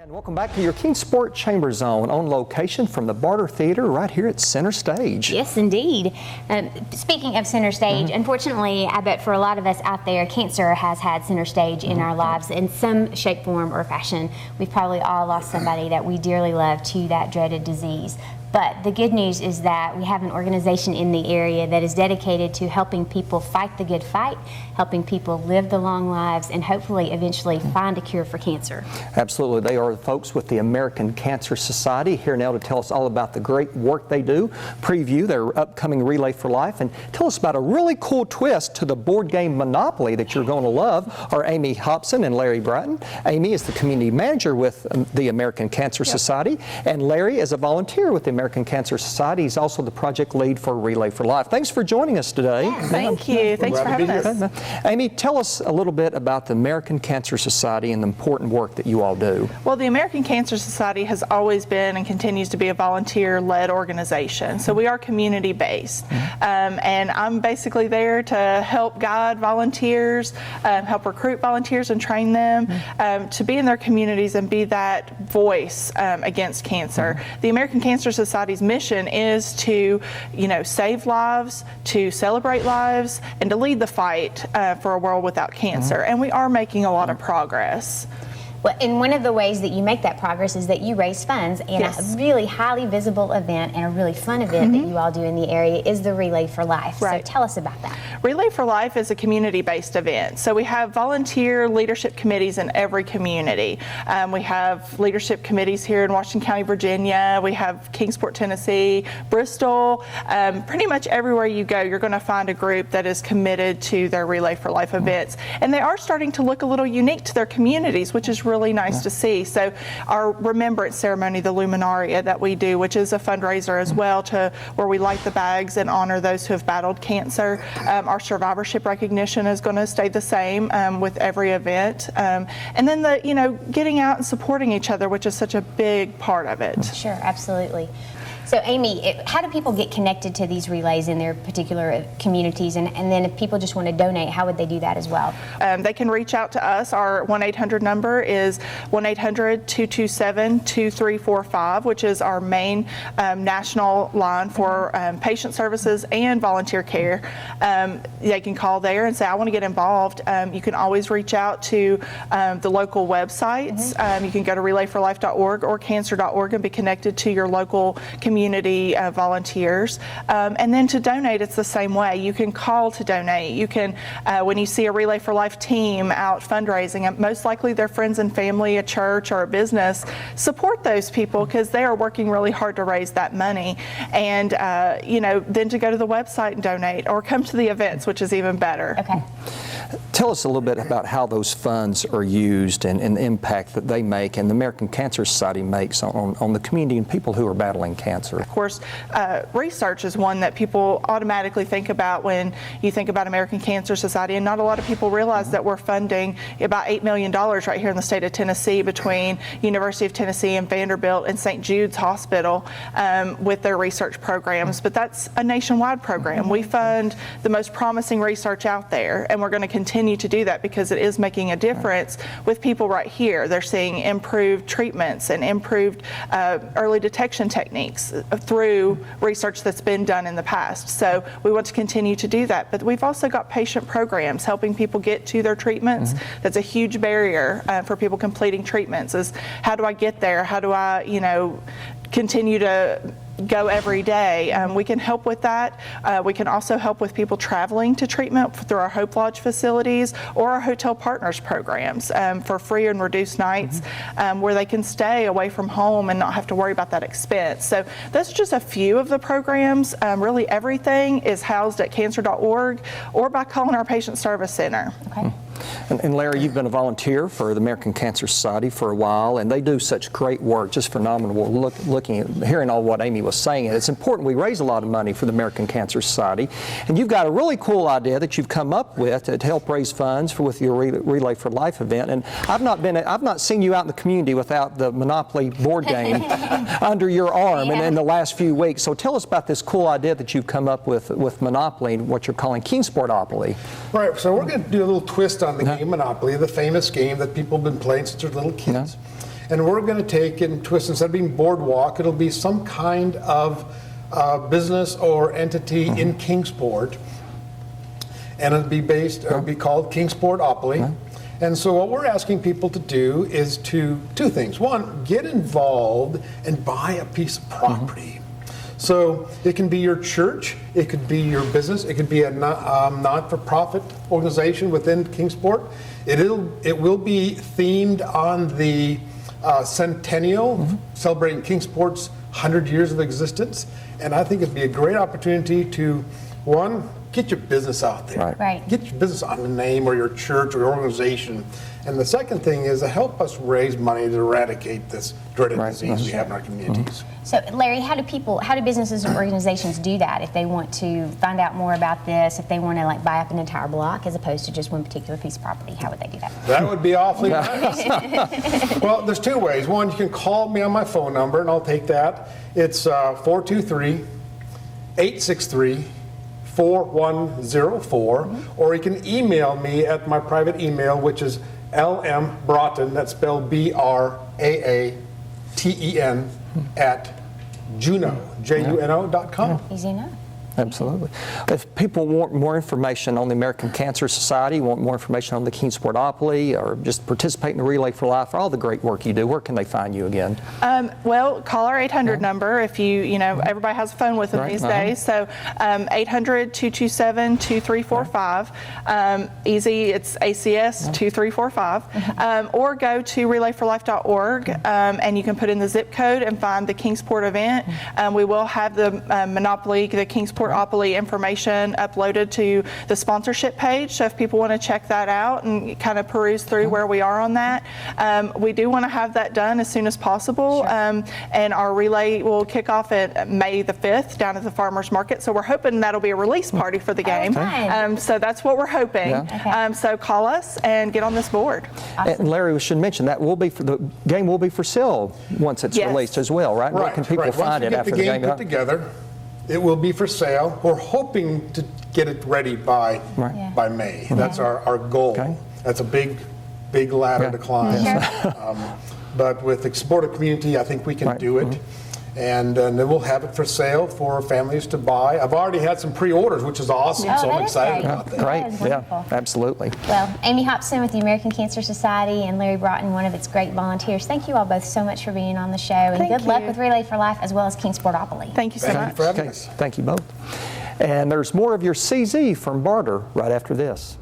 And welcome back to your Kingsport Chamber Zone, on location from the Barter Theater right here at Center Stage. Yes, indeed. Speaking of Center Stage, unfortunately, I bet for a lot of us out there, cancer has had center stage in our lives in some shape, form, or fashion. We've probably all lost somebody that we dearly love to that dreaded disease. But the good news is that we have an organization in the area that is dedicated to helping people fight the good fight, helping people live the long lives, and hopefully eventually find a cure for cancer. Absolutely. They are the folks with the American Cancer Society here now to tell us all about the great work they do, preview their upcoming Relay for Life, and tell us about a really cool twist to the board game Monopoly that you're going to love are Amy Hopson and Larry Braaten. Amy is the community manager with the American Cancer Society, and Larry is a volunteer with the American Cancer Society. He's also the project lead for Relay for Life. Thanks for joining us today. Yes, thank you. Thanks for having us. Amy, tell us a little bit about the American Cancer Society and the important work that you all do. Well, the American Cancer Society has always been and continues to be a volunteer-led organization. So we are community-based. And I'm basically there to help guide volunteers, help recruit volunteers and train them to be in their communities and be that voice against cancer. The American Cancer Society's mission is to, save lives, to celebrate lives, and to lead the fight for a world without cancer. And we are making a lot of progress. Well, and one of the ways that you make that progress is that you raise funds, and a really highly visible event and a really fun event that you all do in the area is the Relay for Life. Right. So tell us about that. Relay for Life is a community-based event. So we have volunteer leadership committees in every community. We have leadership committees here in Washington County, Virginia. We have Kingsport, Tennessee, Bristol. Pretty much everywhere you go, you're going to find a group that is committed to their Relay for Life events. And they are starting to look a little unique to their communities, which is really nice to see. So our remembrance ceremony, the Luminaria that we do, which is a fundraiser as well, to where we light the bags and honor those who have battled cancer. Our survivorship recognition is going to stay the same with every event. And then the getting out and supporting each other, which is such a big part of it. Sure, absolutely. So Amy, how do people get connected to these relays in their particular communities? And then if people just want to donate, how would they do that as well? They can reach out to us. Our 1-800 number is 1-800-227-2345, which is our main national line for patient services and volunteer care. They can call there and say, I want to get involved. You can always reach out to the local websites. You can go to relayforlife.org or cancer.org and be connected to your local community volunteers. And then to donate, it's the same way. You can call to donate. You can, when you see a Relay for Life team out fundraising, most likely their friends and family, a church or a business, support those people because they are working really hard to raise that money. And, then to go to the website and donate or come to the events, which is even better. Okay. Tell us a little bit about how those funds are used and the impact that they make and the American Cancer Society makes on the community and people who are battling cancer. Of course, research is one that people automatically think about when you think about American Cancer Society, and not a lot of people realize that we're funding about $8 million right here in the state of Tennessee between University of Tennessee and Vanderbilt and St. Jude's Hospital with their research programs, but that's a nationwide program. We fund the most promising research out there, and we're going to continue to do that because it is making a difference with people right here. They're seeing improved treatments and improved early detection techniques through research that's been done in the past. So we want to continue to do that. But we've also got patient programs helping people get to their treatments. That's a huge barrier for people completing treatments is how do I get there? How do I, continue to go every day? We can help with that. We can also help with people traveling to treatment through our Hope Lodge facilities or our Hotel Partners programs for free and reduced nights where they can stay away from home and not have to worry about that expense. So that's just a few of the programs. Really everything is housed at cancer.org or by calling our Patient Service Center. Okay. And Larry, you've been a volunteer for the American Cancer Society for a while, and they do such great work, just phenomenal. Looking at, hearing all what Amy was saying, it's important we raise a lot of money for the American Cancer Society, and you've got a really cool idea that you've come up with to help raise funds with your Relay for Life event. And I've not seen you out in the community without the Monopoly board game under your arm in the last few weeks. So tell us about this cool idea that you've come up with Monopoly, what you're calling Kingsportopoly. Right. So we're going to do a little twist on the game Monopoly, the famous game that people have been playing since they're little kids. And we're going to take it and twist, instead of being boardwalk, it'll be some kind of business or entity in Kingsport. And it'll be called Kingsportopoly. And so what we're asking people to do is two things. One, get involved and buy a piece of property. So it can be your church, it could be your business, it could be a not-for-profit organization within Kingsport. It will be themed on the centennial, celebrating Kingsport's 100 years of existence. And I think it'd be a great opportunity to, one, get your business out there. Right. Get your business on the name or your church or your organization. And the second thing is to help us raise money to eradicate this dreaded disease we have in our communities. So, Larry, how do businesses and organizations do that if they want to find out more about this, if they want to buy up an entire block as opposed to just one particular piece of property? How would they do that? That would be awfully nice. Well, there's two ways. One, you can call me on my phone number, and I'll take that. It's 423-863-4104, or you can email me at my private email, which is lmbraaten, that's spelled Braaten, at juno.com. Easy enough. Absolutely. If people want more information on the American Cancer Society, want more information on the Kingsportopoly, or just participate in the Relay for Life, or all the great work you do, where can they find you again? Well, call our 800 number if everybody has a phone with them these days. So 800-227-2345. Easy, it's ACS 2345. Or go to relayforlife.org and you can put in the zip code and find the Kingsport event. We will have the the Kingsportopoly information uploaded to the sponsorship page. So if people want to check that out and kind of peruse through where we are on that, we do want to have that done as soon as possible. And our relay will kick off at May the 5th down at the farmers market. So we're hoping that'll be a release party for the game. So that's what we're hoping. So call us and get on this board. And Larry, we should mention that the game will be for sale once it's released as well, right? Where can people find it after the game? Put together, it will be for sale. We're hoping to get it ready by May. That's our goal. That's a big ladder to climb. But with the supportive community, I think we can do it. And then we'll have it for sale for families to buy. I've already had some pre-orders, which is awesome, so I'm excited about that. Great, absolutely. Well, Amy Hopson with the American Cancer Society and Larry Braaten, one of its great volunteers. Thank you all both so much for being on the show, and good luck with Relay for Life as well as Kingsportopoly. Thank you so much. Thank you for having us. Thank you both. And there's more of your CZ from Barter right after this.